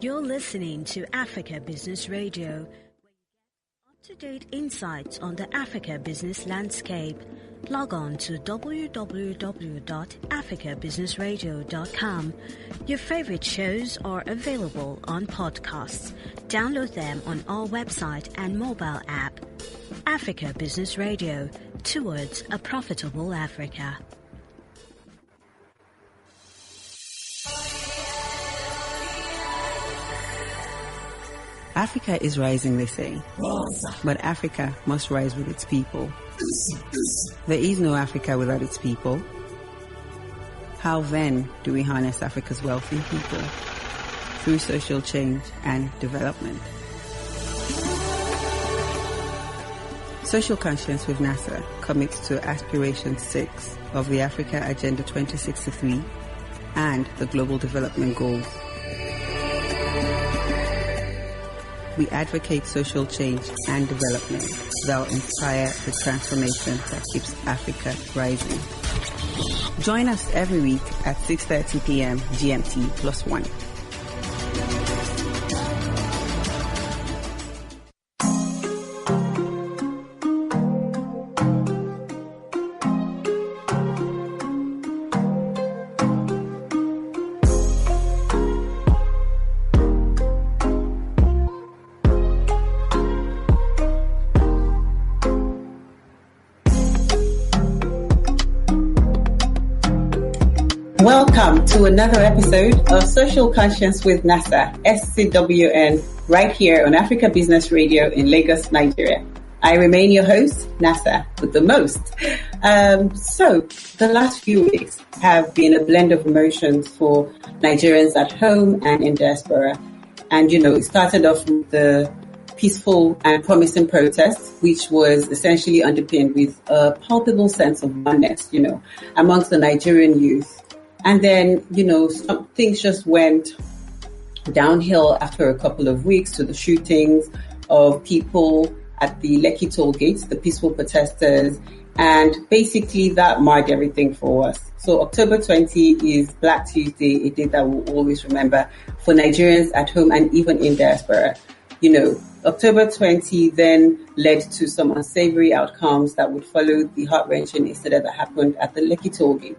You're listening to Africa Business Radio. Up-to-date insights on the Africa business landscape. Log on to www.africabusinessradio.com. Your favorite shows are available on podcasts. Download them on our website and mobile app. Africa Business Radio, towards a profitable Africa. Africa is rising, they say, but Africa must rise with its people. There is no Africa without its people. How then do we harness Africa's wealthy people? Through social change and development. Social Conscience with NASA commits to Aspiration 6 of the Africa Agenda 2063 and the Global Development Goals. We advocate social change and development that will inspire the transformation that keeps Africa rising. Join us every week at 6:30 p.m. GMT +1. Welcome to another episode of Social Conscience with NASA, SCWN, right here on Africa Business Radio in Lagos, Nigeria. I remain your host, NASA, with the most. So the last few weeks have been a blend of emotions for Nigerians at home and in diaspora. And, it started off with the peaceful and promising protest, which was essentially underpinned with a palpable sense of oneness, amongst the Nigerian youth. And then, some things just went downhill after a couple of weeks to the shootings of people at the Lekki toll gates, the peaceful protesters. And basically that marred everything for us. So October 20 is Black Tuesday, a day that we'll always remember for Nigerians at home and even in diaspora. October 20 then led to some unsavory outcomes that would follow the heart-wrenching incident that happened at the Lekki toll gate.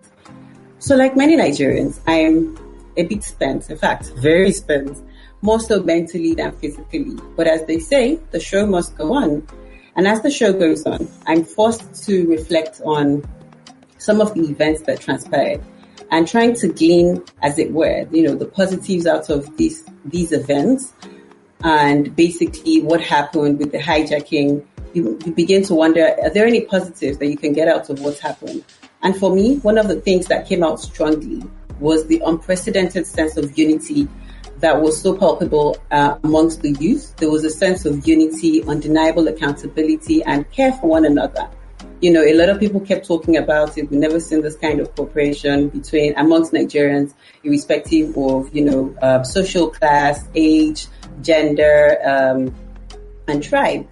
So like many Nigerians, I'm a bit spent, in fact, very spent, more so mentally than physically. But as they say, the show must go on. And as the show goes on, I'm forced to reflect on some of the events that transpired and trying to glean, as it were, the positives out of these events and basically what happened with the hijacking. You begin to wonder, are there any positives that you can get out of what's happened? And for me, one of the things that came out strongly was the unprecedented sense of unity that was so palpable amongst the youth. There was a sense of unity, undeniable accountability, and care for one another. A lot of people kept talking about it. We've never seen this kind of cooperation amongst Nigerians, irrespective of, social class, age, gender, and tribe.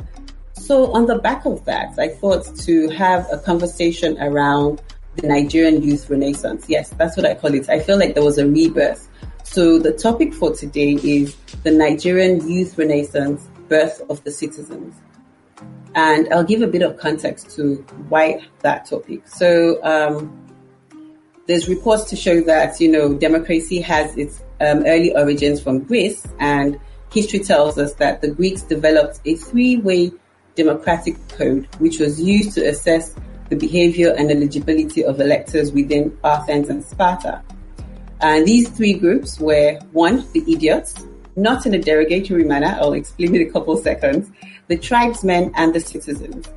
So on the back of that, I thought to have a conversation around the Nigerian youth renaissance. Yes, that's what I call it. I feel like there was a rebirth. So the topic for today is the Nigerian youth renaissance, birth of the citizens. And I'll give a bit of context to why that topic. So there's reports to show that, democracy has its early origins from Greece, and history tells us that the Greeks developed a three-way democratic code, which was used to assess the behavior and eligibility of electors within Athens and Sparta. And these three groups were, one, the idiots, not in a derogatory manner, I'll explain in a couple of seconds, the tribesmen and the citizens.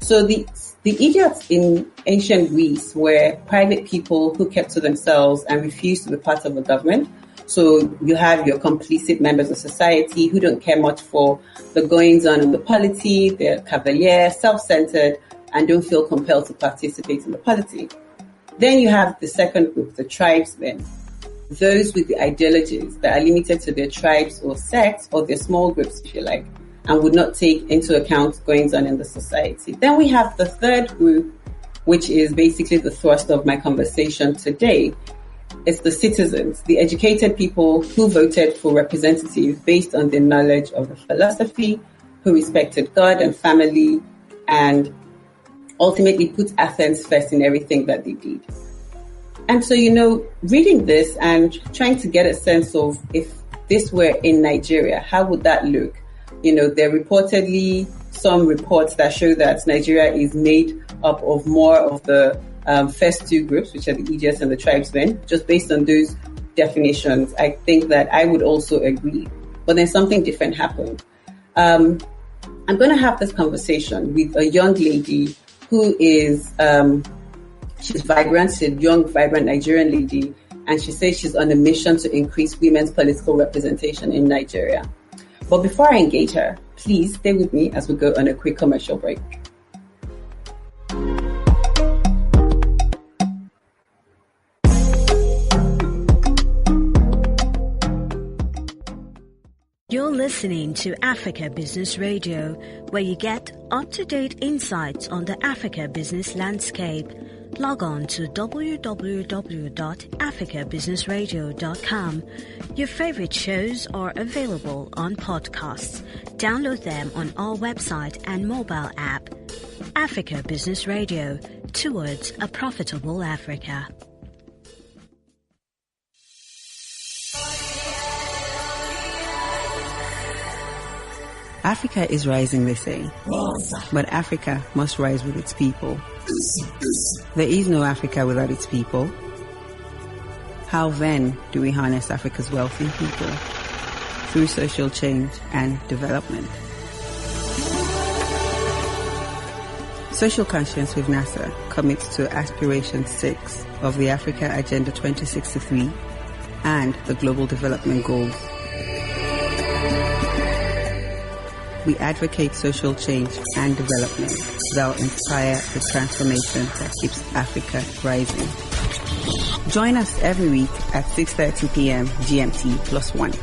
So the idiots in ancient Greece were private people who kept to themselves and refused to be part of the government. So you have your complicit members of society who don't care much for the goings on in the polity, they're cavalier, self-centered, and don't feel compelled to participate in the polity. Then you have the second group, the tribesmen, those with the ideologies that are limited to their tribes or sects or their small groups, if you like, and would not take into account goings on in the society. Then we have the third group, which is basically the thrust of my conversation today. It's the citizens, the educated people who voted for representatives based on their knowledge of the philosophy, who respected God and family, and ultimately put Athens first in everything that they did. And so, reading this and trying to get a sense of if this were in Nigeria, how would that look? There are reportedly some reports that show that Nigeria is made up of more of the first two groups, which are the idiots and the tribesmen. Just based on those definitions, I think that I would also agree. But then something different happened. I'm going to have this conversation with a young lady who is, she's vibrant, she's a young, vibrant Nigerian lady, and she says she's on a mission to increase women's political representation in Nigeria. But before I engage her, please stay with me as we go on a quick commercial break. You're listening to Africa Business Radio, where you get up-to-date insights on the Africa business landscape. Log on to www.africabusinessradio.com. Your favorite shows are available on podcasts. Download them on our website and mobile app. Africa Business Radio, towards a profitable Africa. Africa is rising, they say, but Africa must rise with its people. There is no Africa without its people. How then do we harness Africa's wealthy people? Through social change and development. Social Conscience with NASA commits to Aspiration 6 of the Africa Agenda 2063 and the Global Development Goals. We advocate social change and development that will inspire the transformation that keeps Africa rising. Join us every week at 6:30 p.m. GMT +1.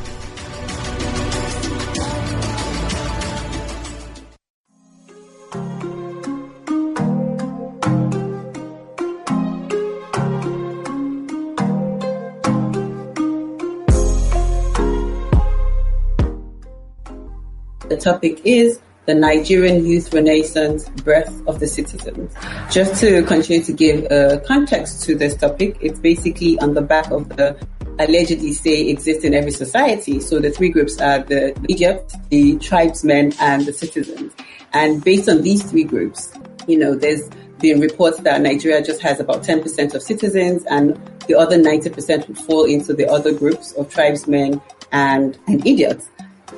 The topic is the Nigerian Youth Renaissance, Birth of the Citizens. Just to continue to give context to this topic, it's basically on the back of the allegedly say exist in every society. So the three groups are the idiots, the tribesmen, and the citizens. And based on these three groups, there's been reports that Nigeria just has about 10% of citizens, and the other 90% would fall into the other groups of tribesmen and idiots.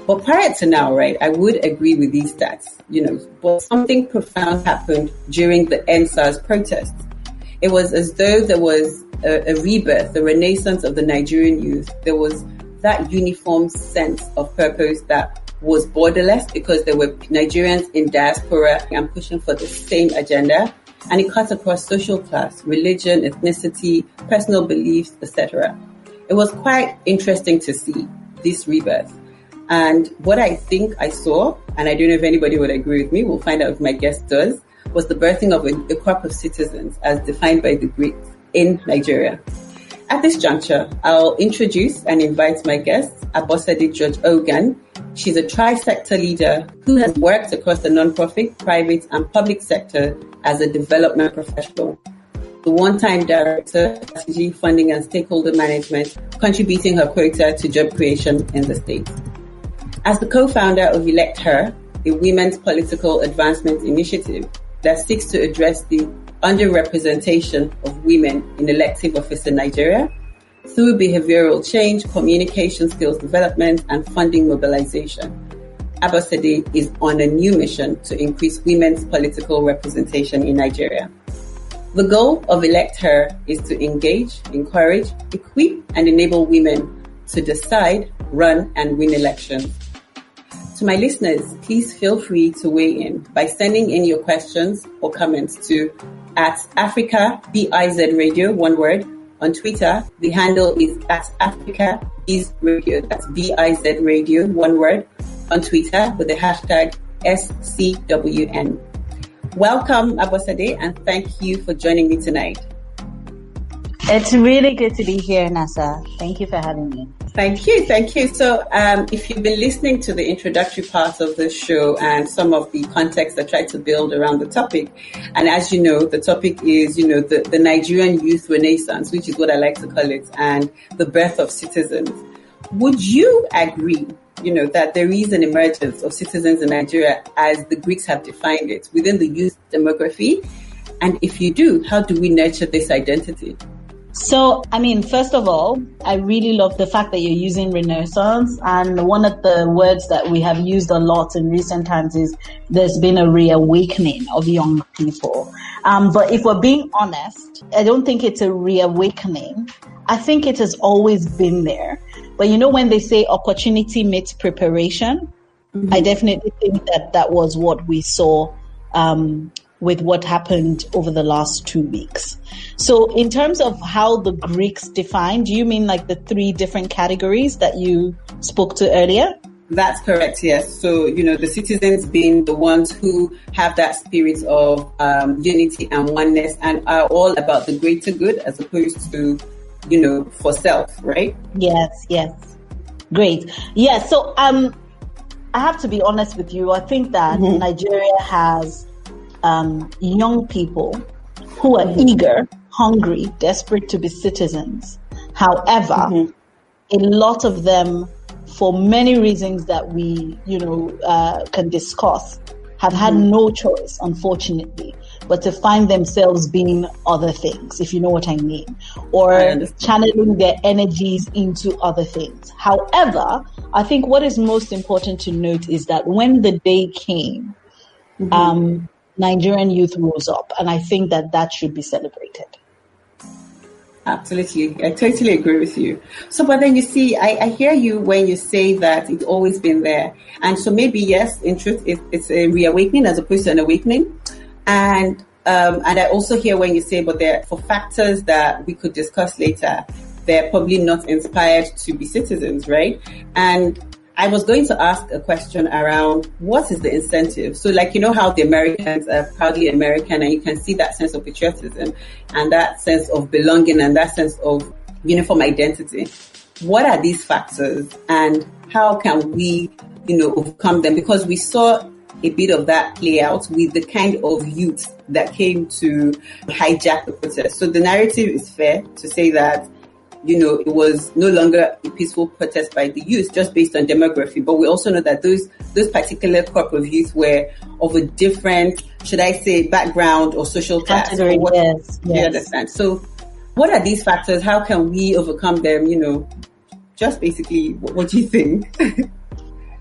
But prior to now, right, I would agree with these stats, but something profound happened during the EndSARS protests. It was as though there was a rebirth, a renaissance of the Nigerian youth. There was that uniform sense of purpose that was borderless because there were Nigerians in diaspora and pushing for the same agenda. And it cut across social class, religion, ethnicity, personal beliefs, etc. It was quite interesting to see this rebirth. And what I think I saw, and I don't know if anybody would agree with me, we'll find out if my guest does, was the birthing of a crop of citizens as defined by the Greeks in Nigeria. At this juncture, I'll introduce and invite my guest, Abosede George-Ogan. She's a tri-sector leader who has worked across the non-profit, private, and public sector as a development professional. The one-time director of strategy, funding, and stakeholder management, contributing her quota to job creation in the state. As the co-founder of ElectHER, a women's political advancement initiative that seeks to address the underrepresentation of women in elective office in Nigeria through behavioral change, communication skills development, and funding mobilization, Abosede is on a new mission to increase women's political representation in Nigeria. The goal of ElectHER is to engage, encourage, equip, and enable women to decide, run, and win elections. To my listeners, please feel free to weigh in by sending in your questions or comments to @Africa_BIZ Radio, one word. On Twitter, the handle is @AfricaBizRadio, that's BIZ Radio, one word. On Twitter with the hashtag SCWN. Welcome, Abosede, and thank you for joining me tonight. It's really good to be here, Nasa. Thank you for having me. Thank you. So if you've been listening to the introductory part of the show and some of the context I tried to build around the topic, and as you know, the topic is, the Nigerian youth renaissance, which is what I like to call it, and the birth of citizens. Would you agree, that there is an emergence of citizens in Nigeria as the Greeks have defined it within the youth demography? And if you do, how do we nurture this identity? So, first of all, I really love the fact that you're using Renaissance. And one of the words that we have used a lot in recent times is there's been a reawakening of young people. But if we're being honest, I don't think it's a reawakening. I think it has always been there. But when they say opportunity meets preparation, I definitely think that was what we saw with what happened over the last 2 weeks. So in terms of how the Greeks defined, do you mean like the 3 different categories that you spoke to earlier? That's correct, yes. So, the citizens being the ones who have that spirit of unity and oneness and are all about the greater good as opposed to, for self, right? Yes. Great. Yeah, so I have to be honest with you. I think that Nigeria has young people who are eager, hungry, desperate to be citizens. However, a lot of them, for many reasons that we, can discuss, have had no choice, unfortunately, but to find themselves being other things, if you know what I mean, or channeling their energies into other things. However, I think what is most important to note is that when the day came, Nigerian youth rose up, and I think that should be celebrated. Absolutely. I totally agree with you. So, but then you see, I hear you when you say that it's always been there. And so maybe, yes, in truth, it's a reawakening as opposed to an awakening. And I also hear when you say, but for factors that we could discuss later, they're probably not inspired to be citizens, right? And I was going to ask a question around what is the incentive? So how the Americans are proudly American, and you can see that sense of patriotism and that sense of belonging and that sense of uniform identity. What are these factors and how can we, overcome them? Because we saw a bit of that play out with the kind of youth that came to hijack the protest. So the narrative is fair to say that it was no longer a peaceful protest by the youth just based on demography. But we also know that those particular crop of youth were of a different, should I say, background or social class. Category, yes. You understand? So what are these factors? How can we overcome them? Just basically, what do you think?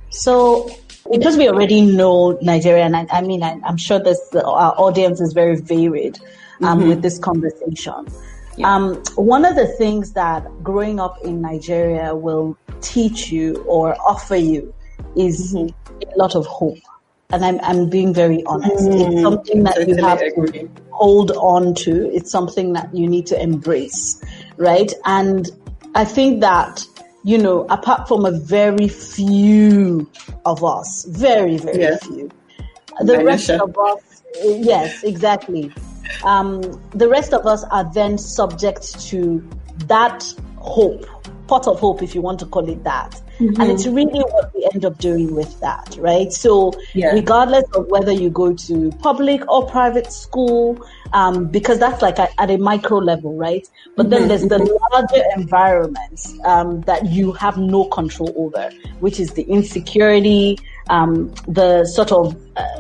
So because we already know Nigeria, and I'm sure our audience is very varied with this conversation. One of the things that growing up in Nigeria will teach you or offer you is a lot of hope. And I'm being very honest. It's something that you have to hold on to. It's something that you need to embrace, right? And I think that, apart from a very few of us, very, very few, the rest of us, yes, exactly. The rest of us are then subject to that hope, pot of hope, if you want to call it that. And it's really what we end up doing with that, right? So regardless of whether you go to public or private school, because that's like at a micro level, right? But then there's the larger environment that you have no control over, which is the insecurity, the sort of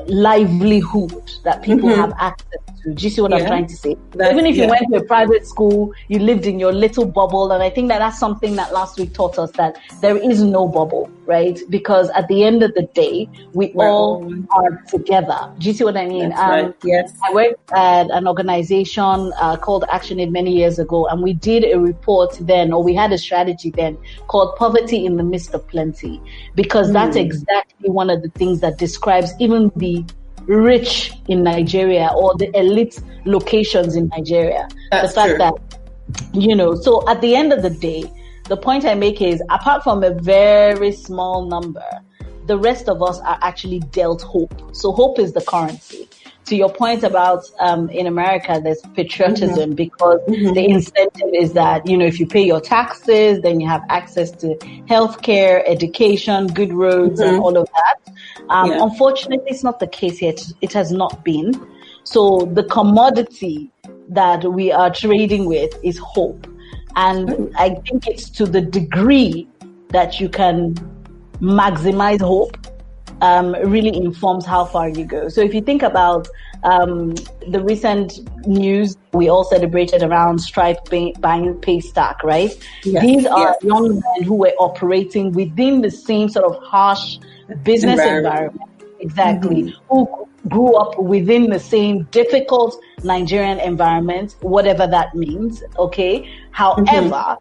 livelihood that people have access to. Do you see what I'm trying to say? Even if you went to a private school, you lived in your little bubble. And I think that's something that last week taught us, that there is no bubble, right? Because at the end of the day, we're all are together. Do you see what I mean? Right. Yes. I worked at an organization called Action Aid many years ago, and we did a report then, or we had a strategy then called Poverty in the Midst of Plenty, because that's exactly one of the things that describes even the rich in Nigeria or the elite locations in Nigeria. That's the fact true. that, so at the end of the day, the point I make is, apart from a very small number, the rest of us are actually dealt hope. So hope is the currency. to your point about in America, there's patriotism because the incentive is that, if you pay your taxes, then you have access to healthcare, education, good roads, and all of that. Unfortunately, it's not the case yet. It has not been. So the commodity that we are trading with is hope. And I think it's to the degree that you can maximize hope, really informs how far you go. So if you think about the recent news, we all celebrated around Stripe buying Paystack, right? Yes, these are young men who were operating within the same sort of harsh business environment. Exactly. Who grew up within the same difficult Nigerian environment, whatever that means, okay? However,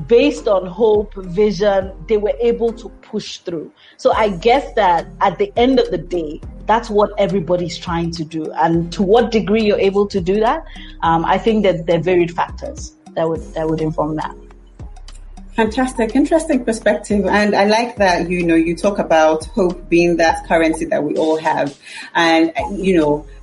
based on hope, vision, they were able to push through. So I guess that at the end of the day, that's what everybody's trying to do. And to what degree you're able to do that, I think that there are varied factors that would inform that. Fantastic, interesting perspective. And I like that, you talk about hope being that currency that we all have. And,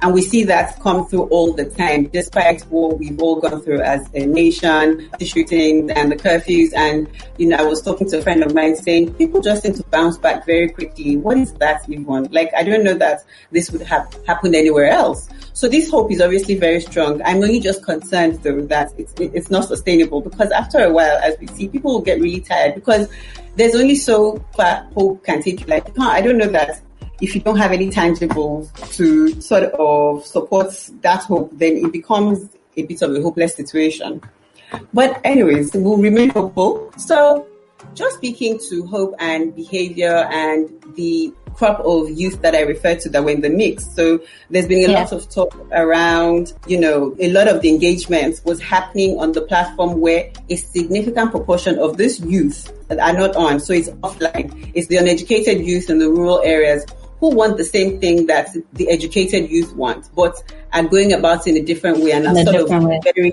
and we see that come through all the time, despite what we've all gone through as a nation, the shootings and the curfews. And, I was talking to a friend of mine saying, people just seem to bounce back very quickly. What is that even? Like, I don't know that this would have happened anywhere else. So this hope is obviously very strong. I'm only just concerned, though, that it's not sustainable, because after a while, as we see, people will get really tired because there's only so far hope can take you. Like, I don't know that if you don't have any tangibles to sort of support that hope, then it becomes a bit of a hopeless situation. But anyways, we'll remain hopeful. So just speaking to hope and behavior and the crop of youth that I referred to that were in the mix. So there's been a lot of talk around, a lot of the engagement was happening on the platform where a significant proportion of this youth are not on. So it's offline. It's the uneducated youth in the rural areas who want the same thing that the educated youth want, but are going about in a different way and are sort of very,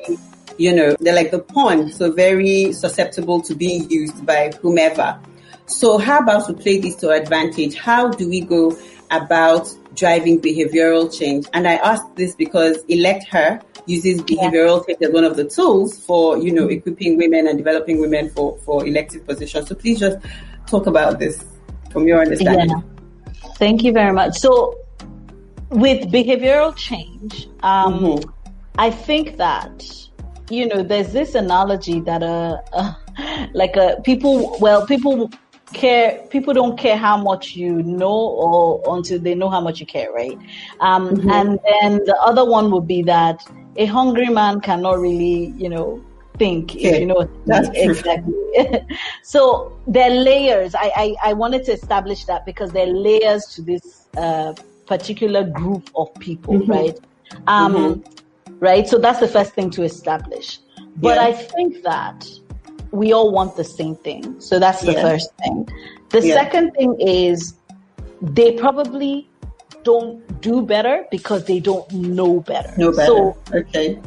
they're like the pawn, so very susceptible to being used by whomever. So how about we play this to our advantage? How do we go about driving behavioral change? And I asked this because ElectHER uses behavioral change as one of the tools for, equipping women and developing women for elective positions. So please just talk about this from your understanding. Yeah. Thank you very much. So with behavioral change, I think that, there's this analogy that people don't care how much you know or until they know how much you care, right? And then the other one would be that a hungry man cannot really, think, if you know what I mean. Exactly. So there are layers. I wanted to establish that because there are layers to this particular group of people, right? Right. So that's the first thing to establish. But I think that we all want the same thing. So that's the first thing. The second thing is they probably don't do better because they don't know better. So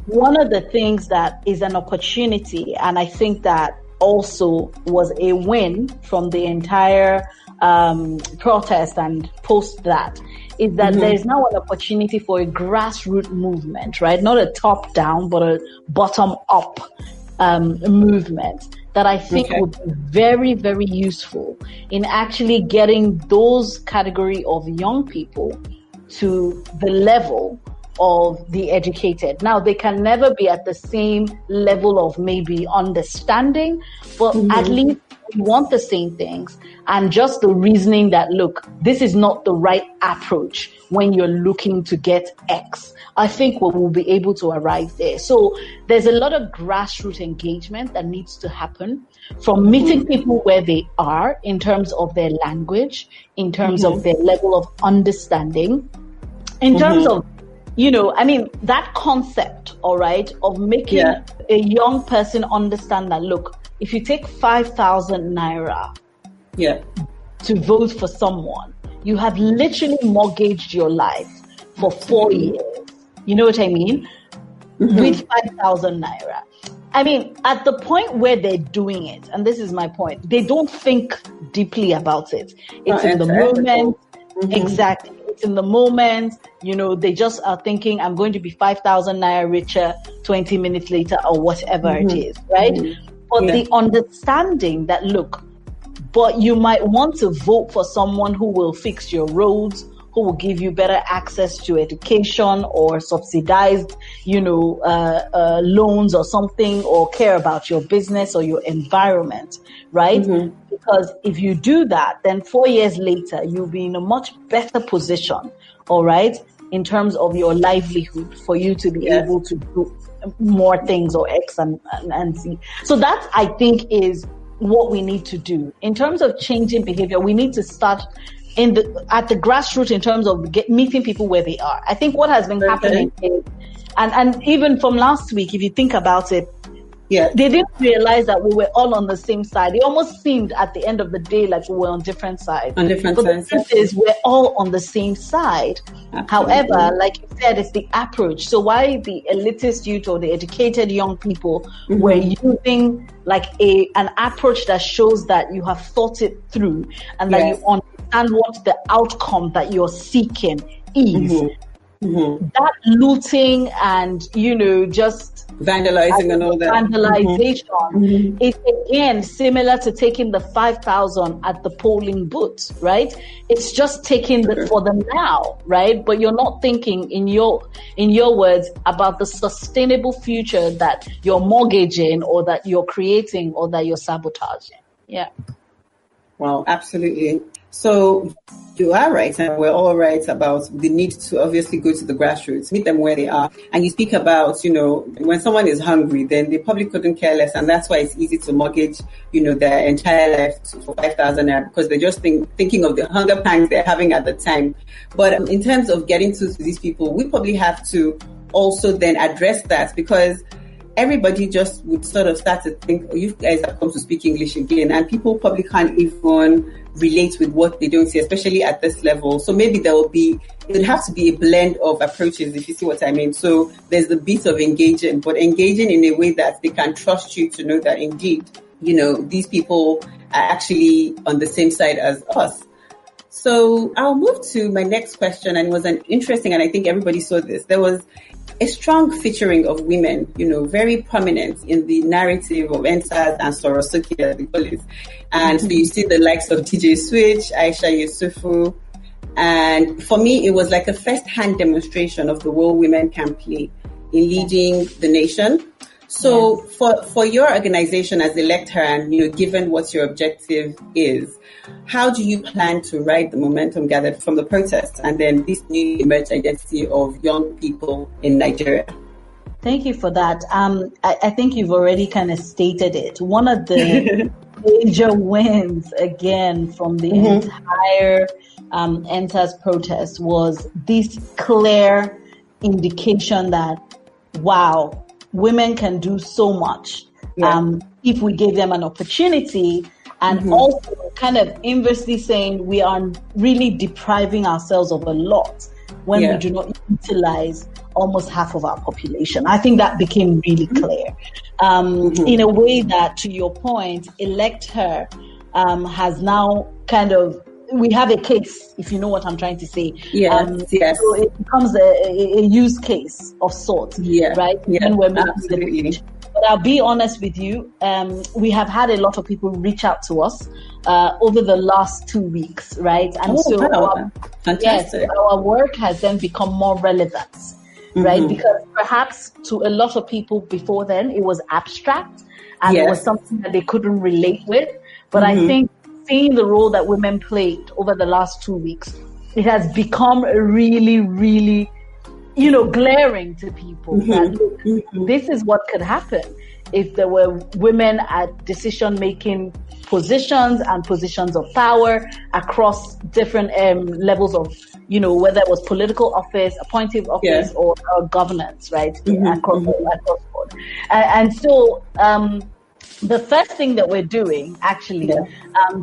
one of the things that is an opportunity, and I think that also was a win from the entire protest and post that, is that there's now an opportunity for a grassroots movement, right? Not a top-down, but a bottom-up movement that I think would be very, very useful in actually getting those category of young people to the level of the educated. Now, they can never be at the same level of maybe understanding, but at least we want the same things. And just the reasoning that, look, this is not the right approach when you're looking to get X. I think we will be able to arrive there. So there's a lot of grassroots engagement that needs to happen, from meeting people where they are in terms of their language, in terms of their level of understanding, in terms of, that concept, all right, of making a young person understand that, look, if you take 5,000 naira to vote for someone, you have literally mortgaged your life for 4 years. You know what I mean? With 5,000 naira. I mean, at the point where they're doing it, and this is my point, they don't think deeply about it. It's in the moment. Exactly. it's in the moment, they just are thinking, I'm going to be 5,000 naira richer 20 minutes later or whatever it is, right? But the understanding that, look, but you might want to vote for someone who will fix your roads, who will give you better access to education or subsidized, loans or something, or care about your business or your environment, right? Because if you do that, then 4 years later, you'll be in a much better position, all right, in terms of your livelihood for you to be able to do more things or X and Z. So that, I think, is what we need to do. In terms of changing behavior, we need to start at the grassroots in terms of meeting people where they are. I think what has been happening is, and even from last week, if you think about it, they didn't realize that we were all on the same side. It almost seemed at the end of the day like we were on different sides. But the truth is, we're all on the same side. Absolutely. However, like you said, it's the approach. So why the elitist youth or the educated young people were using like an approach that shows that you have thought it through and that you understand what the outcome that you're seeking is. That looting and, just vandalizing and all that. Vandalization is again similar to taking the 5,000 at the polling booth, right? It's just taking for the now, right? But you're not thinking in your words about the sustainable future that you're mortgaging or that you're creating or that you're sabotaging. Yeah. Well, absolutely. So you are right, and we're all right about the need to obviously go to the grassroots, meet them where they are. And you speak about, when someone is hungry, then they probably couldn't care less. And that's why it's easy to mortgage, their entire life for 5,000 naira because they're just thinking of the hunger pangs they're having at the time. But in terms of getting to these people, we probably have to also then address that because everybody just would sort of start to think, oh, you guys have come to speak English again. And people probably can't even relate with what they don't see, especially at this level. So maybe it would have to be a blend of approaches, if you see what I mean. So there's the bit of engaging, but engaging in a way that they can trust you to know that indeed, these people are actually on the same side as us. So I'll move to my next question. And it was an interesting, and I think everybody saw this. There was a strong featuring of women, very prominent in the narrative of NSAS and Sorosuke, as they call it. And so you see the likes of DJ Switch, Aisha Yusufu. And for me, it was like a first-hand demonstration of the role women can play in leading the nation. So for your organization as ElectHER and, given what your objective is, how do you plan to ride the momentum gathered from the protests and then this new emerged identity of young people in Nigeria? Thank you for that. I think you've already kind of stated it. One of the major wins, again, from the entire NSAS protest was this clear indication that, wow, women can do so much if we give them an opportunity, and also kind of inversely saying we are really depriving ourselves of a lot when we do not utilize almost half of our population. I think that became really clear in a way that, to your point, ElectHER has now kind of, we have a case, if you know what I'm trying to say. Yes. So it becomes a use case of sorts, right? Yeah, when we're absolutely. But I'll be honest with you, we have had a lot of people reach out to us over the last 2 weeks, right? And our work has then become more relevant, right? Because perhaps to a lot of people before then, it was abstract and it was something that they couldn't relate with. But I think seeing the role that women played over the last 2 weeks, it has become really, really, glaring to people that, look, this is what could happen if there were women at decision-making positions and positions of power across different levels of, whether it was political office, appointive office, or governance, right? Across the board. And so, the first thing that we're doing, actually,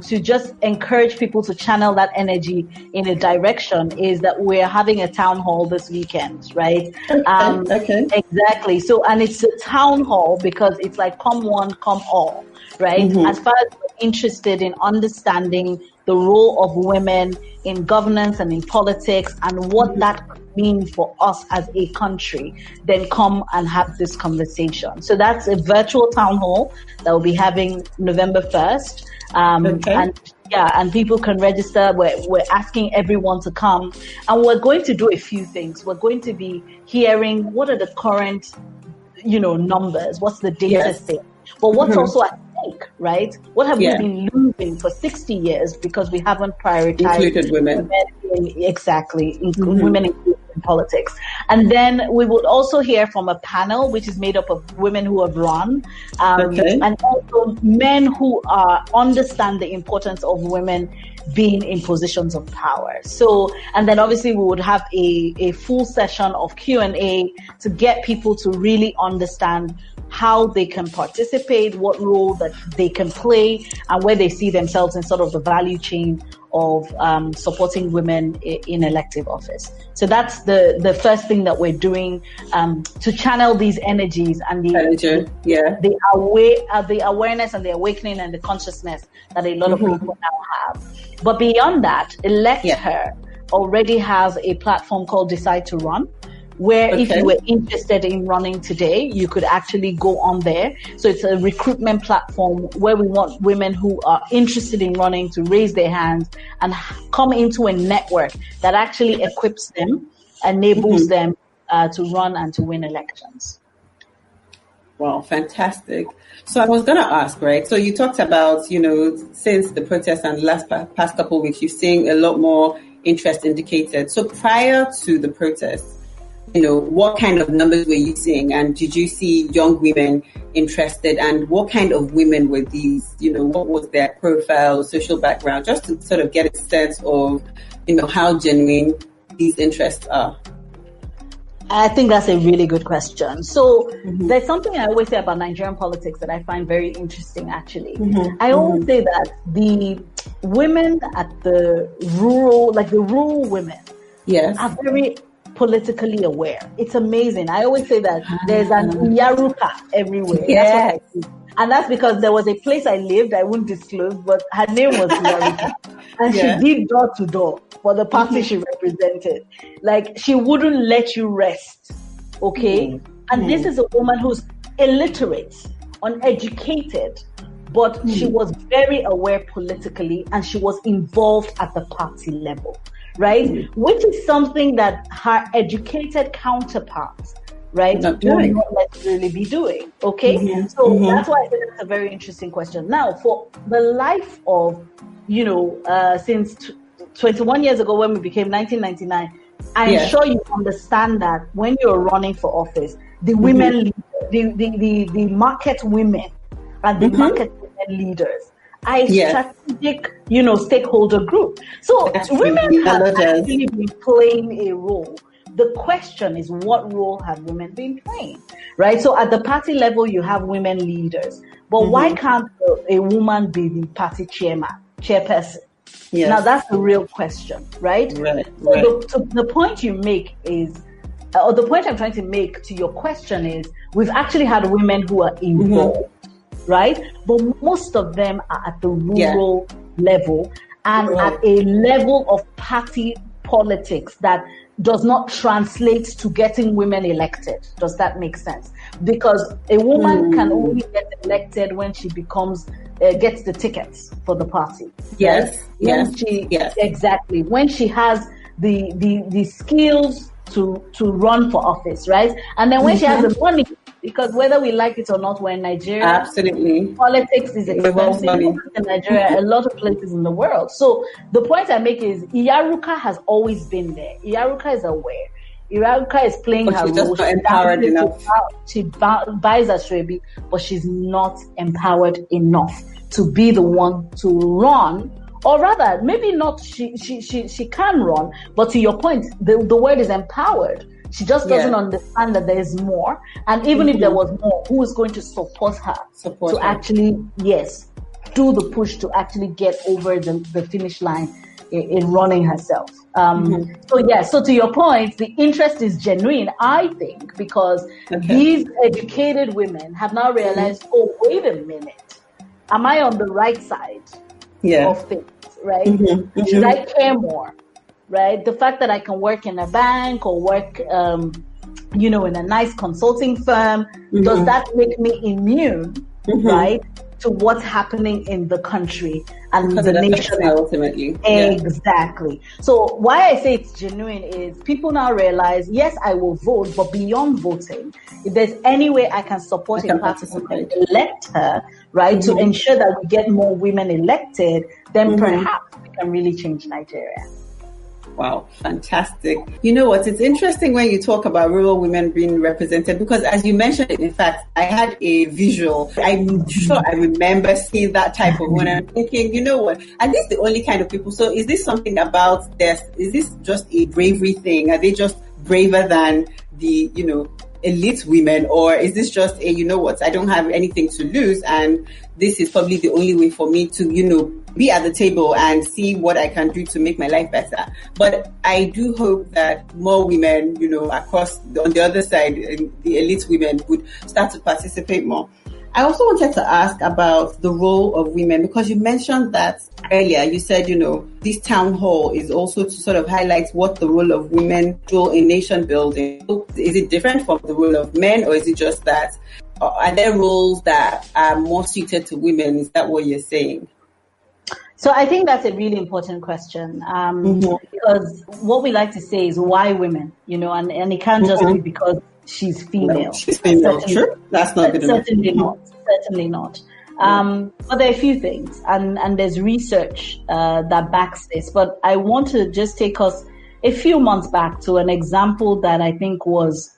to just encourage people to channel that energy in a direction is that we're having a town hall this weekend, right? Exactly. So, and it's a town hall because it's like come one, come all, right? As far as we're interested in understanding the role of women in governance and in politics and what that could mean for us as a country, then come and have this conversation. So that's a virtual town hall that we'll be having November 1st. And people can register. We're asking everyone to come, and we're going to do a few things. We're going to be hearing what are the current, numbers, what's the data say, but what's also at stake, right? What have we been losing for 60 years because we haven't prioritized included women? Women included in politics. And then we would also hear from a panel which is made up of women who have run, and also men who understand the importance of women being in positions of power. So, and then obviously we would have a full session of Q&A to get people to really understand how they can participate, what role that they can play, and where they see themselves in sort of the value chain of supporting women in elective office. So that's the first thing that we're doing to channel these energies and the awareness and the awakening and the consciousness that a lot of people now have. But beyond that, ElectHER already has a platform called Decide to Run, where if you were interested in running today, you could actually go on there. So it's a recruitment platform where we want women who are interested in running to raise their hands and come into a network that actually equips them, enables them to run and to win elections. Wow, fantastic. So I was going to ask, right? So you talked about, since the protest and the past couple of weeks, you're seeing a lot more interest indicated. So prior to the protest, what kind of numbers were you seeing? And did you see young women interested? And what kind of women were these? What was their profile, social background? Just to sort of get a sense of, how genuine these interests are. I think that's a really good question. So there's something I always say about Nigerian politics that I find very interesting, actually. I always say that the women at the rural women are very politically aware. It's amazing. I always say that there's an Iyaruka everywhere. Yes. And that's because there was a place I lived, I wouldn't disclose, but her name was Iyaruka. And she did door to door for the party she represented. Like, she wouldn't let you rest. Okay? And this is a woman who's illiterate, uneducated, but she was very aware politically and she was involved at the party level. Right? Which is something that her educated counterparts, right, will not necessarily be doing. Okay? So that's why I think that's a very interesting question. Now, for the life of, since 21 years ago when we became 1999, I'm sure you understand that when you're running for office, the women, the market women and the market women leaders are a strategic, stakeholder group. So women have actually been playing a role. The question is, what role have women been playing, right? So at the party level, you have women leaders, but why can't a woman be the party chairperson? Yes. Now that's the real question, right? So the point you make is, or the point I'm trying to make to your question is, we've actually had women who are involved. Right? But most of them are at the rural level and at a level of party politics that does not translate to getting women elected. Does that make sense? Because a woman can only get elected when she becomes, gets the tickets for the party. Yes. Right? Exactly. When she has the skills to run for office, right? And then when she has the money, because whether we like it or not, we're in Nigeria. Absolutely. Politics is expensive in Nigeria, a lot of places in the world. So the point I make is Iyaruka has always been there. Iyaruka is aware. Iyaruka is playing her role. She's not empowered enough. She buys a shrebi, but she's not empowered enough to be the one to run. Or rather, maybe not, she can run, but to your point, the word is empowered. She just doesn't understand that there is more. And even if there was more, who is going to support her actually, do the push to actually get over the finish line in running herself. So to your point, the interest is genuine, I think, because these educated women have now realized, oh, wait a minute, am I on the right side? of things, right? Should I care more, right? The fact that I can work in a bank or work, in a nice consulting firm, does that make me immune, right, to what's happening in the country and the nation ultimately? Exactly. So why I say it's genuine is people now realize, yes, I will vote, but beyond voting, if there's any way I can support a platform and elect her, right, to ensure that we get more women elected, then perhaps we can really change Nigeria. Wow, fantastic. You know what? It's interesting when you talk about rural women being represented, because as you mentioned, in fact, I had a visual. I'm sure I remember seeing that type of woman and thinking, you know what? Are these the only kind of people? So is this something about this? Is this just a bravery thing? Are they just braver than the, elite women? Or is this just a, you know what? I don't have anything to lose, and this is probably the only way for me to, be at the table and see what I can do to make my life better. But I do hope that more women, across on the other side, the elite women would start to participate more. I also wanted to ask about the role of women, because you mentioned that earlier. You said, this town hall is also to sort of highlight what the role of women do in nation building. Is it different from the role of men, or is it just that, are there roles that are more suited to women? Is that what you're saying? So I think that's a really important question, because what we like to say is why women, and it can't just be because she's female. No, she's female. Sure, that's not good enough. Certainly not. But there are a few things, and there's research that backs this. But I want to just take us a few months back to an example that I think was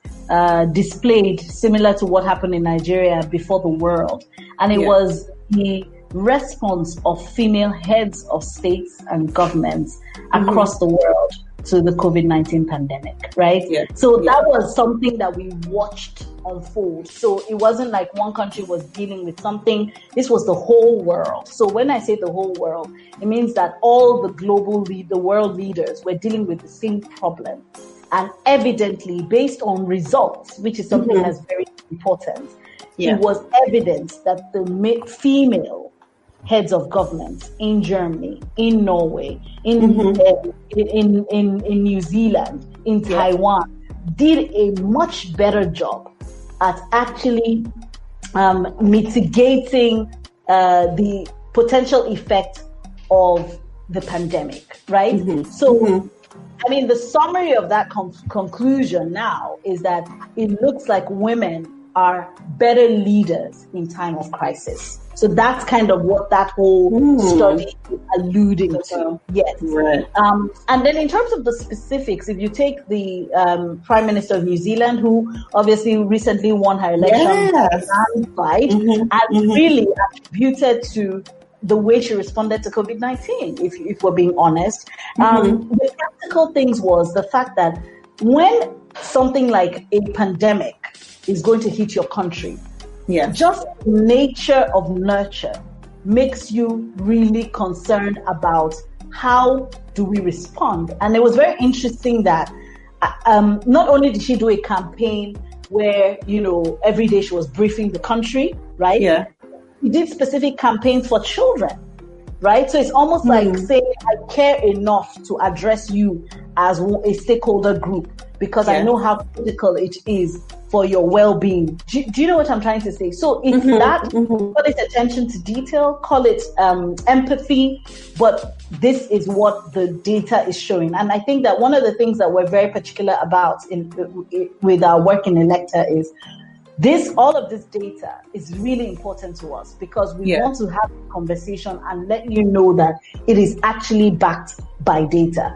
displayed similar to what happened in Nigeria before the world, and it was the response of female heads of states and governments across the world to the COVID-19 pandemic, right? So that was something that we watched unfold. So it wasn't like one country was dealing with something. This was the whole world. So when I say the whole world, it means that all the world leaders were dealing with the same problem. And evidently, based on results, which is something that's very important, it was evidence that the female heads of government in Germany, in Norway, in New Zealand, in Taiwan, did a much better job at actually mitigating the potential effect of the pandemic, right? So, I mean, the summary of that conclusion now is that it looks like women are better leaders in time of crisis. So that's kind of what that whole study is alluding to. Yes. Right. And then in terms of the specifics, if you take the Prime Minister of New Zealand, who obviously recently won her election, and really attributed to the way she responded to COVID-19, if we're being honest. The practical things was the fact that when something like a pandemic is going to hit your country, just nature of nurture makes you really concerned about how do we respond. And it was very interesting that not only did she do a campaign where, every day she was briefing the country, right? She did specific campaigns for children, right? So it's almost like saying, I care enough to address you as a stakeholder group because I know how critical it is for your well-being. Do you know what I'm trying to say? So it's that, call it attention to detail, call it empathy, but this is what the data is showing. And I think that one of the things that we're very particular about with our work in ElectHER is all of this data is really important to us because we want to have a conversation and let you know that it is actually backed by data.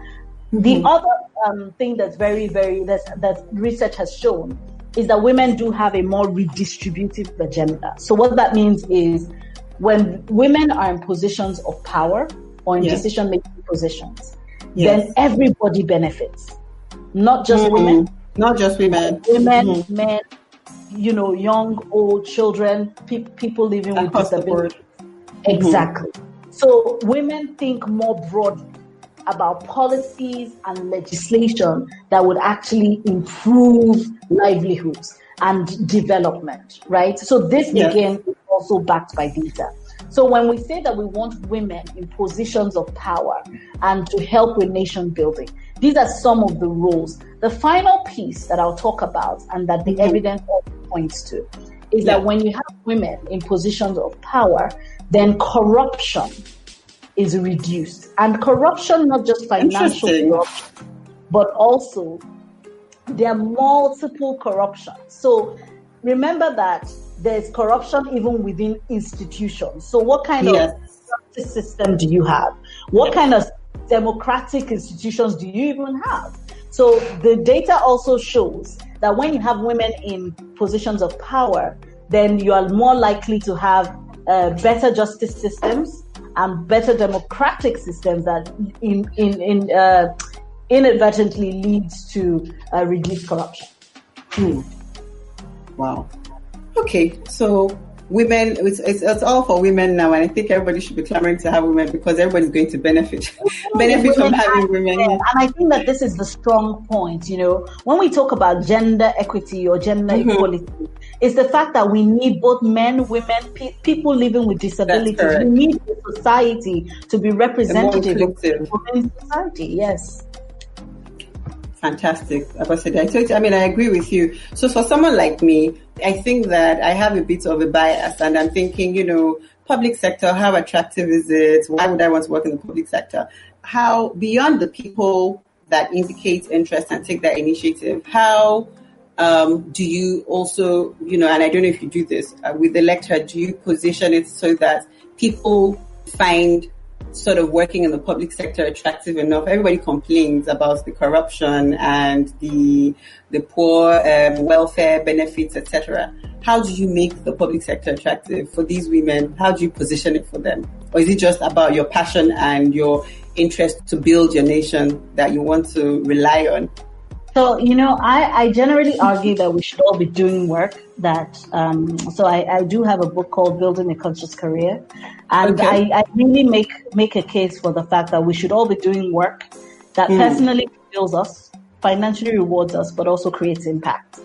The other thing that's very, very, that research has shown is that women do have a more redistributive agenda. So what that means is when women are in positions of power or in decision-making positions, then everybody benefits. Not just women. Not just women. Women, men, young, old, children, people living with disabilities. Exactly. So women think more broadly about policies and legislation that would actually improve livelihoods and development, right? So this again is also backed by data. So when we say that we want women in positions of power and to help with nation building, these are some of the roles. The final piece that I'll talk about and that the evidence also points to is that when you have women in positions of power, then corruption is reduced. And corruption, not just financial corruption, but also there are multiple corruptions. So remember that there's corruption even within institutions. So what kind of justice system do you have? What kind of democratic institutions do you even have? So the data also shows that when you have women in positions of power, then you are more likely to have better justice systems and better democratic systems that inadvertently leads to reduced corruption. Wow. Okay, so women, it's all for women now, and I think everybody should be clamoring to have women because everybody's going to benefit from having women. And I think that this is the strong point. You know, when we talk about gender equity or gender equality, it's the fact that we need both men, women, people living with disabilities. We need the society to be representative of society. Yes. Fantastic. Abosede, I agree with you. So for someone like me, I think that I have a bit of a bias and I'm thinking, public sector, how attractive is it? Why would I want to work in the public sector? How, beyond the people that indicate interest and take that initiative, how do you also, and I don't know if you do this, with ElectHER, do you position it so that people find sort of working in the public sector attractive enough? Everybody complains about the corruption and the poor welfare benefits, etc. How do you make the public sector attractive for these women? How do you position it for them? Or is it just about your passion and your interest to build your nation that you want to rely on? So, I generally argue that we should all be doing work that, so I do have a book called Building a Conscious Career. And I really make a case for the fact that we should all be doing work that personally fulfills us, financially rewards us, but also creates impact.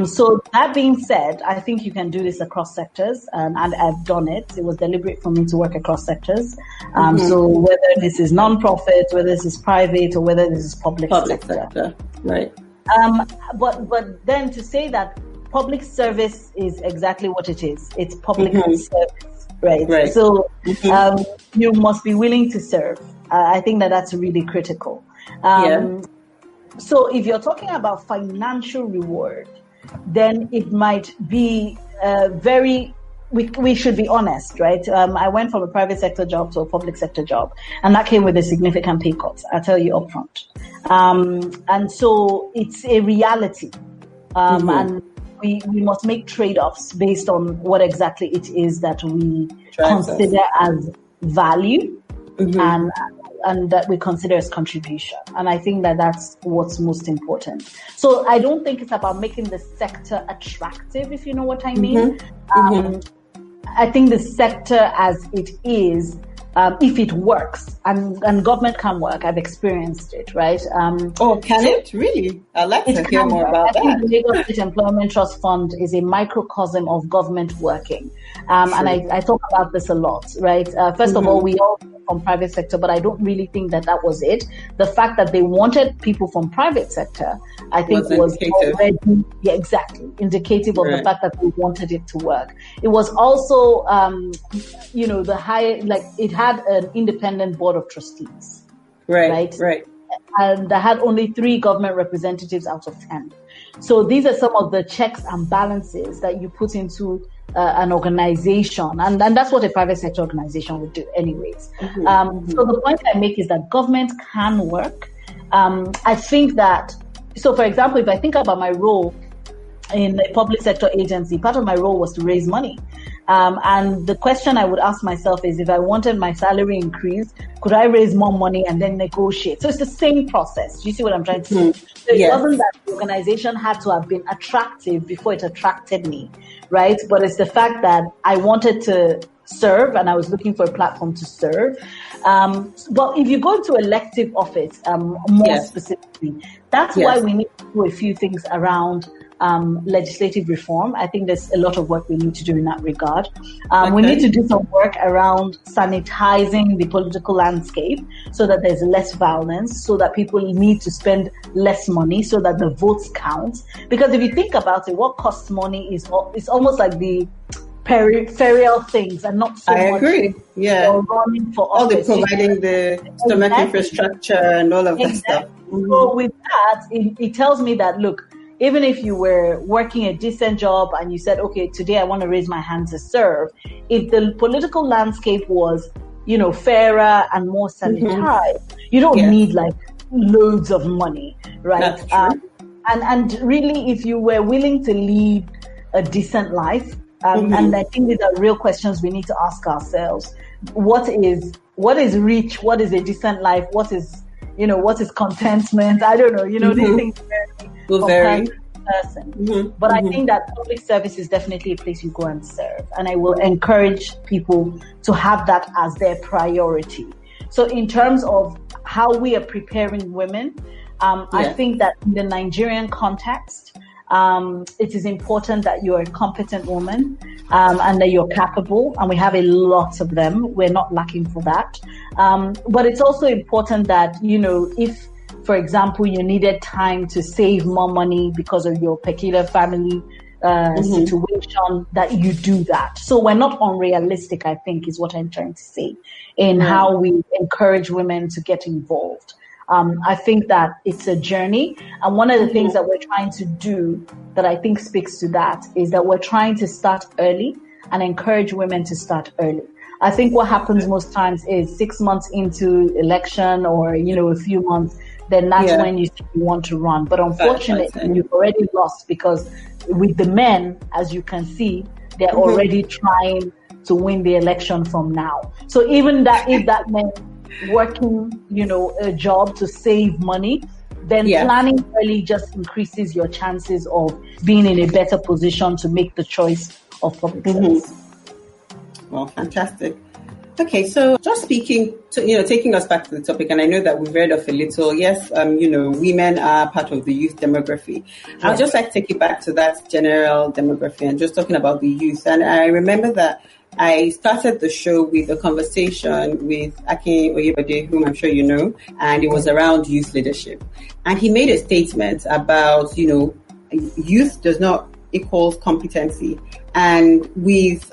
So that being said, I think you can do this across sectors, and I've done it. It was deliberate for me to work across sectors. So whether this is non-profit, whether this is private, or whether this is public sector. Right. But then to say that public service is exactly what it is. It's public service, right? So you must be willing to serve. I think that's really critical. So if you're talking about financial reward, then it might be we should be honest, right? I went from a private sector job to a public sector job, and that came with a significant pay cut. I'll tell you upfront. And so it's a reality. And we must make trade-offs based on what exactly it is that we consider as value and that we consider as contribution. And I think that that's what's most important. So I don't think it's about making the sector attractive, if you know what I mean. I think the sector as it is, if it works, and government can work, I've experienced it, right? Can it? Really? I'd like to hear more about that. I think the Lagos State Employment Trust Fund is a microcosm of government working. And I talk about this a lot, right? First of all, we all come from private sector, but I don't really think that was it. The fact that they wanted people from private sector, I think was already, indicative of the fact that they wanted it to work. It was also, it had an independent board of trustees. Right. And they had only 3 government representatives out of 10. So these are some of the checks and balances that you put into an organization. And that's what a private sector organization would do anyways. So the point I make is that government can work. I think that, so for example, if I think about my role in a public sector agency, part of my role was to raise money. And the question I would ask myself is, if I wanted my salary increased, could I raise more money and then negotiate? So it's the same process. Do you see what I'm trying to say? So it wasn't that the organization had to have been attractive before it attracted me, right? But it's the fact that I wanted to serve and I was looking for a platform to serve. But if you go into elective office, more specifically, that's why we need to do a few things around legislative reform. I think there's a lot of work we need to do in that regard. We need to do some work around sanitizing the political landscape so that there's less violence, so that people need to spend less money, so that the votes count. Because if you think about it, what costs money is almost like the peripheral things and not so much. I agree. Yeah. Running for all office. the providing the stomach infrastructure and all of that stuff. Mm-hmm. So with that, it tells me that, look, even if you were working a decent job and you said, okay, today I want to raise my hand to serve, if the political landscape was, fairer and more sanitized, you don't need like loads of money, right? That's true. And really, if you were willing to lead a decent life, and I think these are real questions we need to ask ourselves. What is rich? What is a decent life? What is contentment? I don't know. These things vary from person. But I think that public service is definitely a place you go and serve. And I will encourage people to have that as their priority. So in terms of how we are preparing women, I think that in the Nigerian context, it is important that you're a competent woman and that you're capable, and we have a lot of them. We're not lacking for that. But it's also important that, if, for example, you needed time to save more money because of your peculiar family situation, that you do that. So we're not unrealistic, I think, is what I'm trying to say, in how we encourage women to get involved. I think that it's a journey. And one of the things that we're trying to do that I think speaks to that is that we're trying to start early and encourage women to start early. I think what happens most times is 6 months into election or, a few months, then that's when you want to run. But unfortunately, you've already lost, because with the men, as you can see, they're already trying to win the election from now. So even that, if that meant working, a job to save money, then planning early just increases your chances of being in a better position to make the choice of public service. Well, fantastic. Okay, so just speaking to, taking us back to the topic, and I know that we've read off a little, women are part of the youth demography. Yes. I'll just take you back to that general demography and just talking about the youth. And I remember that I started the show with a conversation with Akin Oyebode, whom I'm sure you know, and it was around youth leadership. And he made a statement about, youth does not equal competency. And with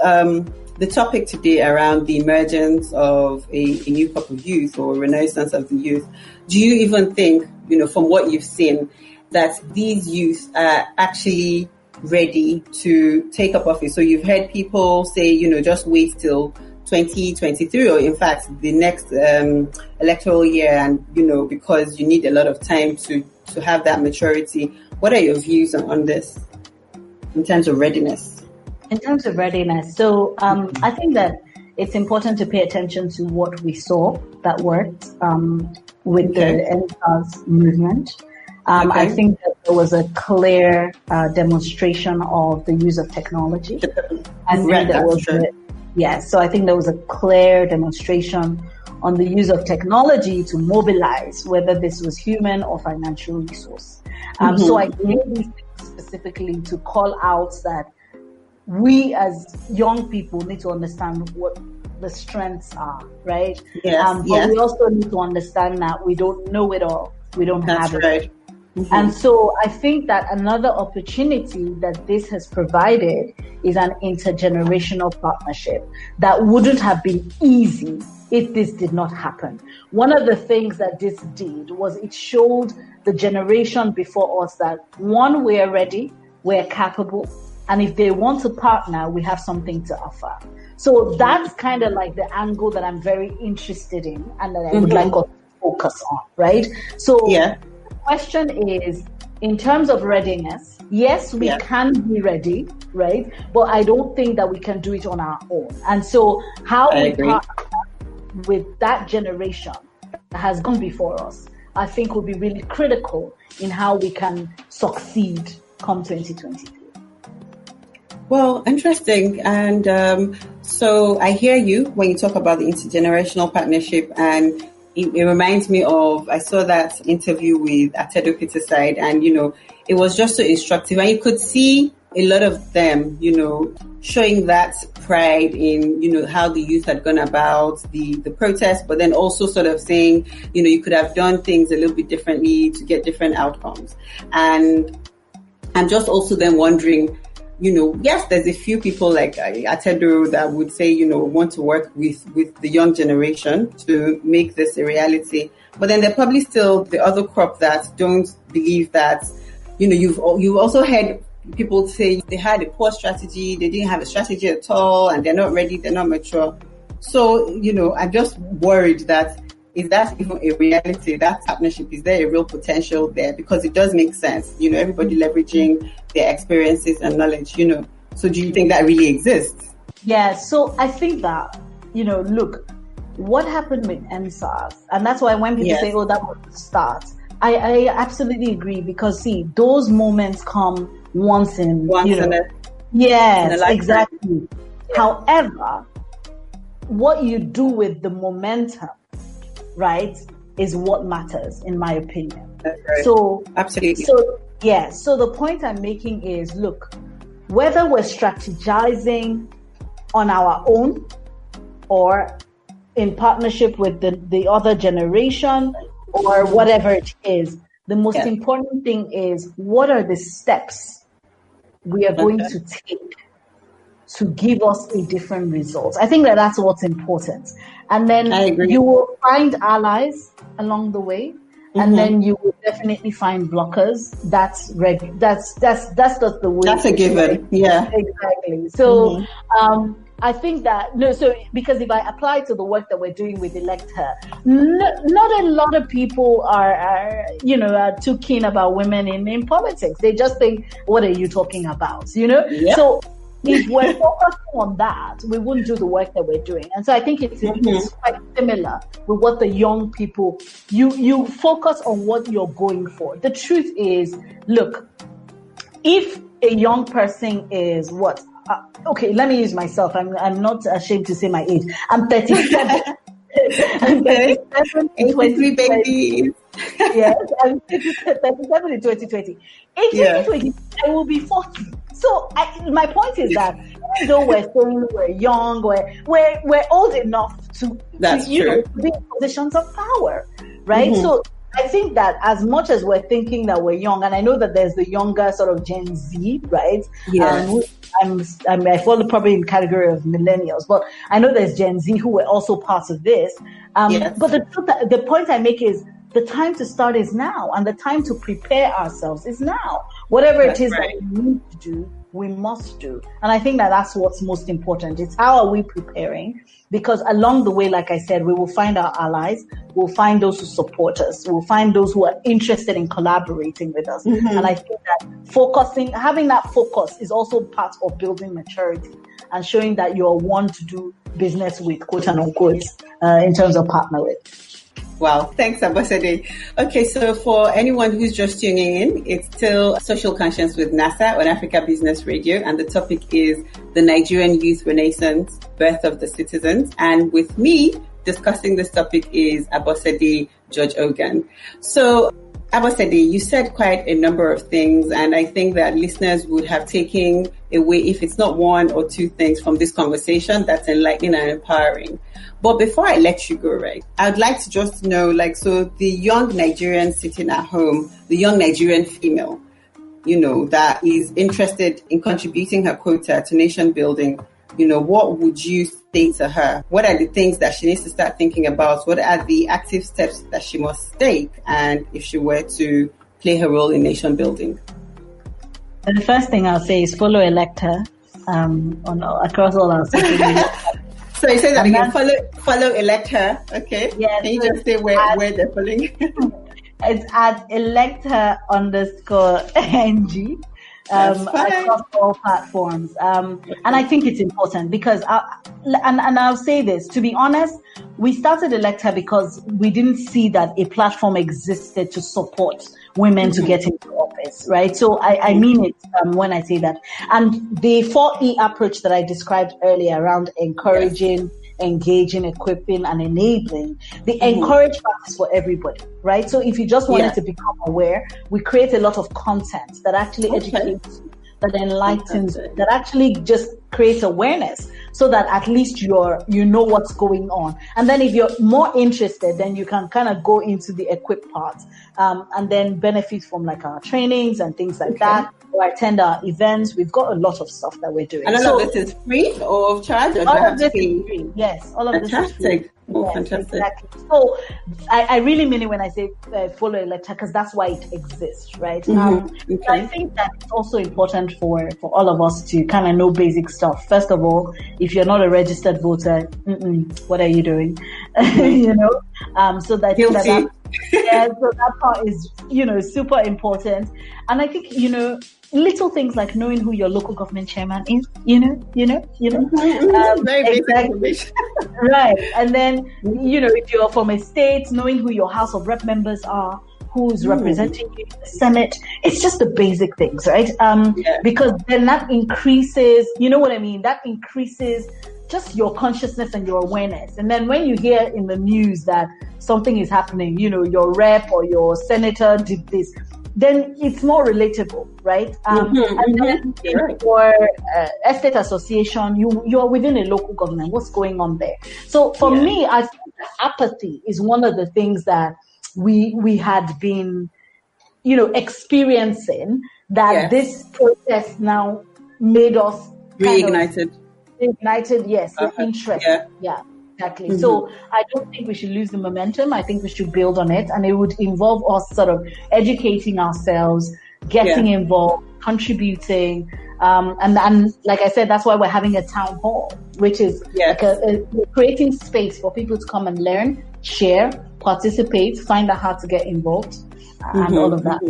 the topic today around the emergence of a new crop of youth or renaissance of the youth, do you even think, from what you've seen, that these youth are actually ready to take up office? So you've heard people say, just wait till 2023, or in fact the next electoral year, and because you need a lot of time to have that maturity. What are your views on this in terms of readiness? In terms of readiness, so I think that it's important to pay attention to what we saw that worked with the NSAS movement. I think that there was a clear demonstration of the use of technology. So I think there was a clear demonstration on the use of technology to mobilize, whether this was human or financial resource. So I made these things specifically to call out that we as young people need to understand what the strengths are, right? But we also need to understand that we don't know it all. We don't have it. Right. And so I think that another opportunity that this has provided is an intergenerational partnership that wouldn't have been easy if this did not happen. One of the things that this did was it showed the generation before us that, one, we're ready, we're capable, and if they want to partner, we have something to offer. So that's kind of like the angle that I'm very interested in and that I would like us to focus on, right? So the question is, in terms of readiness, yes, we can be ready, right? But I don't think that we can do it on our own. And so how we partner with that generation that has gone before us, I think will be really critical in how we can succeed come 2023. Well, interesting. And so I hear you when you talk about the intergenerational partnership and it reminds me of, I saw that interview with Atedo Peterside, and, it was just so instructive. And you could see a lot of them, showing that pride in, how the youth had gone about the protest, but then also sort of saying, you could have done things a little bit differently to get different outcomes. And I'm just also then wondering, yes, there's a few people like Atedo that would say, want to work with the young generation to make this a reality. But then there are probably still the other crop that don't believe that, you've also heard people say they had a poor strategy, they didn't have a strategy at all, and they're not ready, they're not mature. So, I'm just worried that is that even a reality, that partnership? Is there a real potential there? Because it does make sense, everybody leveraging their experiences and knowledge, So do you think that really exists? Yeah, so I think that, look, what happened with NSAS, and that's why when people say, that was the start, I absolutely agree, because see, those moments come once in a yes, exactly. Yeah. However, what you do with the momentum, right, is what matters, in my opinion. That's right. So absolutely. So the point I'm making is, look, whether we're strategizing on our own or in partnership with the other generation or whatever it is, the most important thing is, what are the steps we are going to take to give us a different result? I think that's what's important. And then you will find allies along the way. And then you will definitely find blockers. That's just the way. That's a given. Yeah, exactly. So, I think that, because if I apply to the work that we're doing with ElectHER, not a lot of people are too keen about women in politics. They just think, what are you talking about? Yep. So if we're focusing on that, we wouldn't do the work that we're doing. And so I think it's quite similar with what the young people, you focus on what you're going for. The truth is, look, if a young person is what? Okay, let me use myself. I'm not ashamed to say my age. I'm 37. I'm 37 in 2020. Yes, I'm 37 in 2020. In 2020, I will be 40. So my point is that even though we're saying we're young, we're old enough to be in positions of power, right? So I think that as much as we're thinking that we're young, and I know that there's the younger sort of Gen Z, right? Yeah. I fall probably in the category of millennials, but I know there's Gen Z who were also part of this. But the point I make is, the time to start is now, and the time to prepare ourselves is now. Whatever it is that we need to do, we must do. And I think that that's what's most important. It's how are we preparing? Because along the way, like I said, we will find our allies. We'll find those who support us. We'll find those who are interested in collaborating with us. And I think that having that focus is also part of building maturity and showing that you're one to do business with, quote and unquote, in terms of partner with. Wow. Thanks, Abosede. Okay, so for anyone who's just tuning in, it's still Social Conscience with NASA on Africa Business Radio, and the topic is the Nigerian Youth Renaissance, Birth of the Citizens. And with me discussing this topic is Abosede George-Ogan. So, Abosede, you said quite a number of things, and I think that listeners would have taken away, if it's not one or two things from this conversation, that's enlightening and empowering. But before I let you go, right, I'd like to just know, so the young Nigerian sitting at home, the young Nigerian female, that is interested in contributing her quota to nation building, what would you say to her? What are the things that she needs to start thinking about? What are the active steps that she must take? And if she were to play her role in nation building? The first thing I'll say is follow ElectHER across all our social media. So you say that again, follow ElectHER, okay? Yes. Can you just say where they're following? It's at ElectHER_NG. Across all platforms. And I think it's important because, I'll say this, to be honest, we started ElectHER because we didn't see that a platform existed to support women to get into office, right? So I mean it when I say that. And the 4E approach that I described earlier around encouraging, engaging, equipping, and enabling. The encourage part is for everybody, right? So if you just wanted to become aware, we create a lot of content that actually educates you, that enlightens, that actually just creates awareness, so that at least you know what's going on. And then if you're more interested, then you can kind of go into the equip part, and then benefit from like our trainings and things like that, or attend our events. We've got a lot of stuff that we're doing. And all of this is free or charged? Or all of this is free. Yes, all of this is free. Oh, fantastic. Exactly. So I really mean it when I say follow ElectHER, because that's why it exists, right? I think that it's also important for all of us to kind of know basic stuff. First of all, if you're not a registered voter, what are you doing? You know, so that so that part is, super important. And I think, little things like knowing who your local government chairman is, very basic information. Right. And then, if you're from a state, knowing who your House of Rep members are, who's representing you in the Senate. It's just the basic things, right? Because then that increases, that increases just your consciousness and your awareness. And then when you hear in the news that something is happening, your rep or your senator did this, then it's more relatable, right? And then in your estate association, you're within a local government. What's going on there? So for me, I think apathy is one of the things that we had been, experiencing, that this protest now made us reignited. Yes, the interest. Yeah. Exactly. So I don't think we should lose the momentum. I think we should build on it, and it would involve us sort of educating ourselves, getting involved, contributing, and like I said, that's why we're having a town hall, which is like creating space for people to come and learn, share, participate, find out how to get involved, and all of that.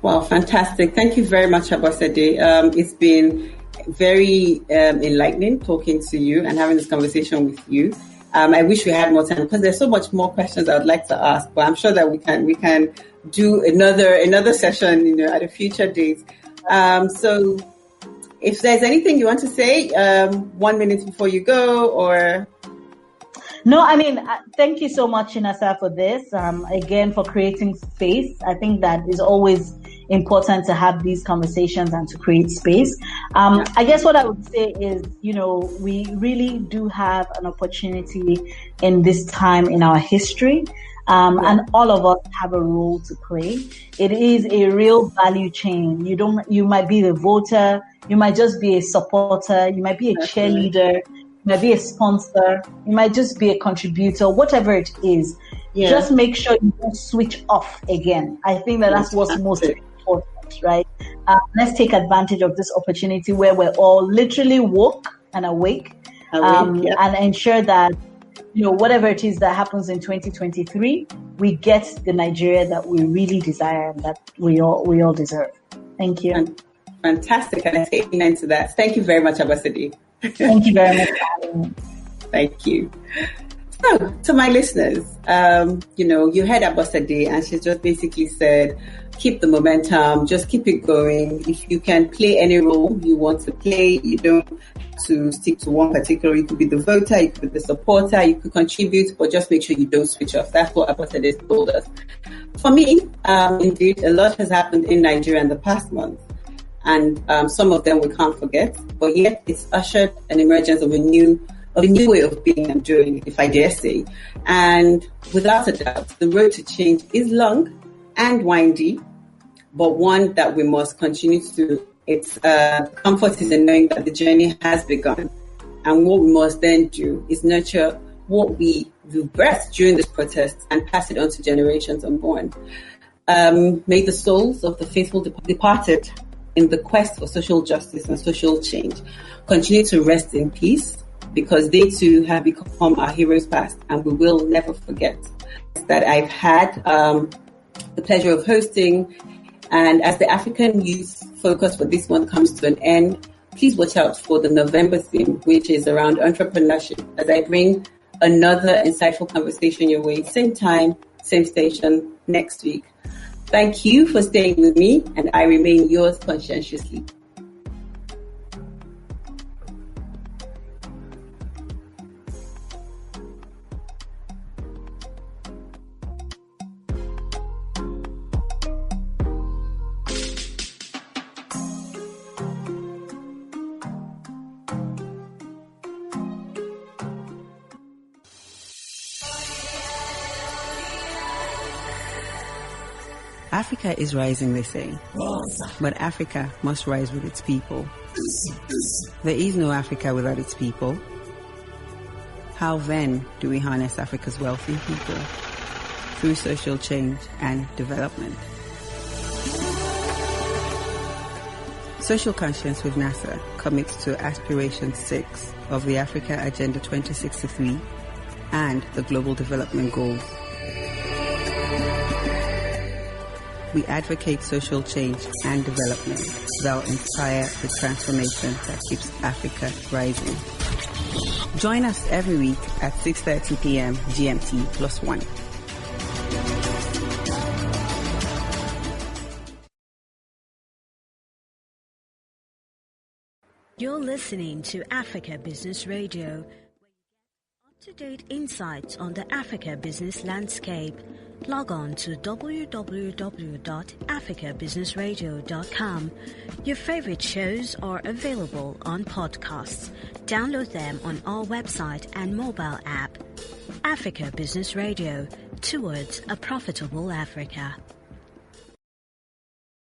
Wow, fantastic! Thank you very much, Abosede. It's been very enlightening talking to you and having this conversation with you. I wish we had more time, because there's so much more questions I would like to ask, but I'm sure that we can do another session, at a future date. So if there's anything you want to say, 1 minute before you go, or... No, thank you so much, Inasa, for this. Again, for creating space. I think that is always important to have these conversations and to create space. I guess what I would say is, we really do have an opportunity in this time in our history. And all of us have a role to play. It is a real value chain. You might be the voter, you might just be a supporter, you might be a cheerleader, you might be a sponsor, you might just be a contributor, whatever it is. Just make sure you don't switch off again. I think that's what's most important, right? Let's take advantage of this opportunity where we're all literally woke and awake, and ensure that, whatever it is that happens in 2023, we get the Nigeria that we really desire and that we all deserve. Thank you. Fantastic. And I say amen to that. Thank you very much, Abosede. Thank you very much for having me. Thank you. So, to my listeners, you heard Abosede, and she just basically said, keep the momentum, just keep it going. If you can play any role you want to play, you don't have to stick to one particular. You could be the voter, you could be the supporter, you could contribute, but just make sure you don't switch off. That's what Abosede told us. For me, indeed, a lot has happened in Nigeria in the past month, and some of them we can't forget, but yet it's ushered an emergence of a new way of being and doing, if I dare say. And without a doubt, the road to change is long and windy, but one that we must continue to. Its comfort is in knowing that the journey has begun. And what we must then do is nurture what we birthed during this protest and pass it on to generations unborn. May the souls of the faithful departed in the quest for social justice and social change continue to rest in peace, because they too have become our heroes past, and we will never forget that. I've had the pleasure of hosting, and as the African Youth Focus for this month comes to an end, please watch out for the November theme, which is around entrepreneurship, as I bring another insightful conversation your way, same time, same station, next week. Thank you for staying with me, and I remain yours conscientiously. Africa is rising, they say, but Africa must rise with its people. There is no Africa without its people. How then do we harness Africa's wealthy people? Through social change and development. Social Conscience with NASA commits to Aspiration 6 of the Africa Agenda 2063 and the Global Development Goals. We advocate social change and development that will inspire the transformation that keeps Africa rising. Join us every week at 6:30 p.m. GMT +1. You're listening to Africa Business Radio. Up-to-date insights on the Africa business landscape. Log on to www.africabusinessradio.com. Your favorite shows are available on podcasts. Download them on our website and mobile app. Africa Business Radio, towards a profitable Africa.